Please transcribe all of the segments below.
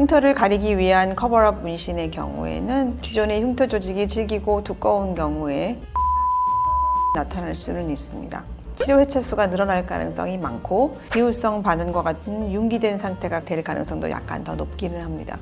흉터를 가리기 위한 커버업 문신의 경우에는 기존의 흉터 조직이 질기고 두꺼운 경우에 나타날 수는 있습니다. 치료 회차수가 늘어날 가능성이 많고 비후성 반응과 같은 융기된 상태가 될 가능성도 약간 더 높기는 합니다.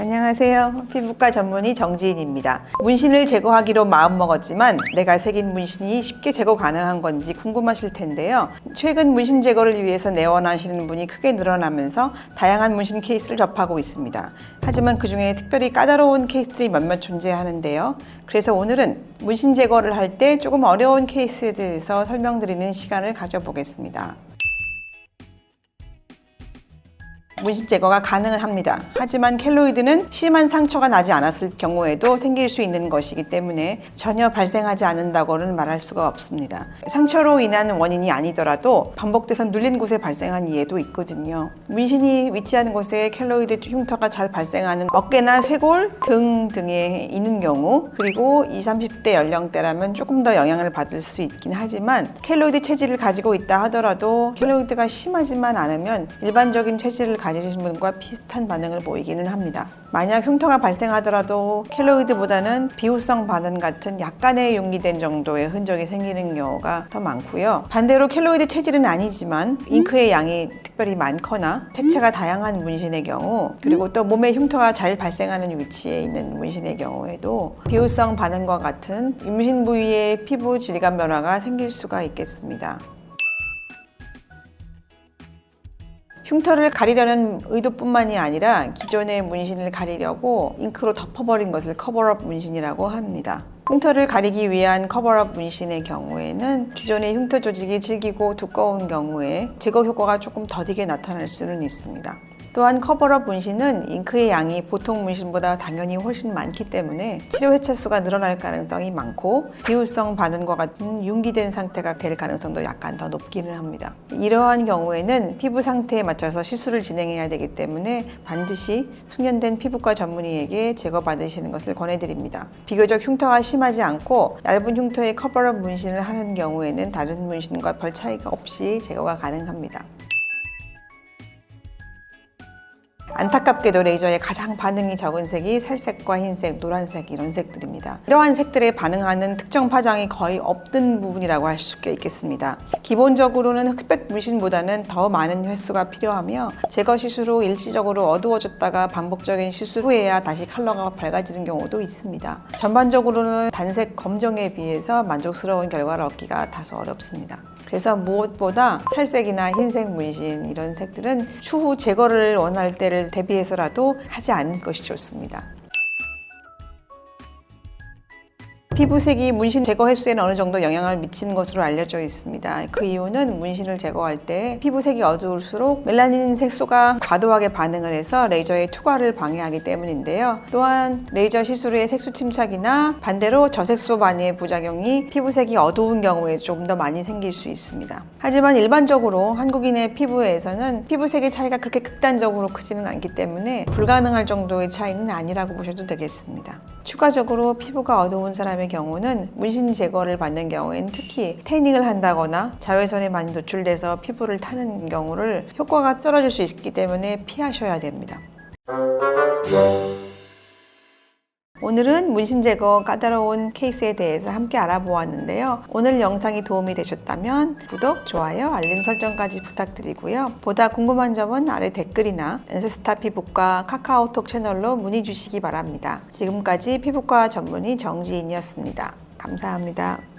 안녕하세요. 피부과 전문의 정지인입니다. 문신을 제거하기로 마음먹었지만 내가 새긴 문신이 쉽게 제거 가능한 건지 궁금하실 텐데요. 최근 문신 제거를 위해서 내원하시는 분이 크게 늘어나면서 다양한 문신 케이스를 접하고 있습니다. 하지만 그 중에 특별히 까다로운 케이스들이 몇몇 존재하는데요. 그래서 오늘은 문신 제거를 할 때 조금 어려운 케이스에 대해서 설명드리는 시간을 가져보겠습니다. 문신 제거가 가능은 합니다. 하지만 켈로이드는 심한 상처가 나지 않았을 경우에도 생길 수 있는 것이기 때문에 전혀 발생하지 않는다고는 말할 수가 없습니다. 상처로 인한 원인이 아니더라도 반복돼서 눌린 곳에 발생한 예도 있거든요. 문신이 위치하는 곳에 켈로이드 흉터가 잘 발생하는 어깨나 쇄골, 등 등에 있는 경우, 그리고 20, 30대 연령대라면 조금 더 영향을 받을 수 있긴 하지만 켈로이드 체질을 가지고 있다 하더라도 켈로이드가 심하지만 않으면 일반적인 체질을 가지신 분과 비슷한 반응을 보이기는 합니다. 만약 흉터가 발생하더라도 켈로이드보다는 비후성 반응 같은 약간의 융기된 정도의 흔적이 생기는 경우가 더 많고요. 반대로 켈로이드 체질은 아니지만 잉크의 양이 특별히 많거나 색채가 다양한 문신의 경우, 그리고 또 몸에 흉터가 잘 발생하는 위치에 있는 문신의 경우에도 비후성 반응과 같은 문신 부위의 피부 질감 변화가 생길 수가 있겠습니다. 흉터를 가리려는 의도뿐만이 아니라 기존의 문신을 가리려고 잉크로 덮어버린 것을 커버업 문신이라고 합니다. 흉터를 가리기 위한 커버업 문신의 경우에는 기존의 흉터 조직이 질기고 두꺼운 경우에 제거 효과가 조금 더디게 나타날 수는 있습니다. 또한 커버업 문신은 잉크의 양이 보통 문신보다 당연히 훨씬 많기 때문에 치료 회차수가 늘어날 가능성이 많고 비후성 반응과 같은 융기된 상태가 될 가능성도 약간 더 높기는 합니다. 이러한 경우에는 피부 상태에 맞춰서 시술을 진행해야 되기 때문에 반드시 숙련된 피부과 전문의에게 제거받으시는 것을 권해드립니다. 비교적 흉터가 심하지 않고 얇은 흉터에 커버업 문신을 하는 경우에는 다른 문신과 별 차이가 없이 제거가 가능합니다. 안타깝게도 레이저에 가장 반응이 적은 색이 살색과 흰색, 노란색 이런 색들입니다. 이러한 색들에 반응하는 특정 파장이 거의 없는 부분이라고 할 수 있겠습니다. 기본적으로는 흑백 문신보다는 더 많은 횟수가 필요하며 제거 시술 후 일시적으로 어두워졌다가 반복적인 시술 후에야 다시 컬러가 밝아지는 경우도 있습니다. 전반적으로는 단색 검정에 비해서 만족스러운 결과를 얻기가 다소 어렵습니다. 그래서 무엇보다 살색이나 흰색 문신 이런 색들은 추후 제거를 원할 때를 대비해서라도 하지 않는 것이 좋습니다. 피부색이 문신 제거 횟수에는 어느 정도 영향을 미치는 것으로 알려져 있습니다. 그 이유는 문신을 제거할 때 피부색이 어두울수록 멜라닌 색소가 과도하게 반응을 해서 레이저의 투과를 방해하기 때문인데요. 또한 레이저 시술 후의 색소 침착이나 반대로 저색소 반응의 부작용이 피부색이 어두운 경우에 조금 더 많이 생길 수 있습니다. 하지만 일반적으로 한국인의 피부에서는 피부색의 차이가 그렇게 극단적으로 크지는 않기 때문에 불가능할 정도의 차이는 아니라고 보셔도 되겠습니다. 추가적으로 피부가 어두운 사람의 경우는 문신 제거를 받는 경우에는 특히 태닝을 한다거나 자외선에 많이 노출돼서 피부를 타는 경우를 효과가 떨어질 수 있기 때문에 피하셔야 됩니다. 오늘은 문신 제거 까다로운 케이스에 대해서 함께 알아보았는데요. 오늘 영상이 도움이 되셨다면 구독, 좋아요, 알림 설정까지 부탁드리고요. 보다 궁금한 점은 아래 댓글이나 엔세스타 피부과 카카오톡 채널로 문의 주시기 바랍니다. 지금까지 피부과 전문의 정지인이었습니다. 감사합니다.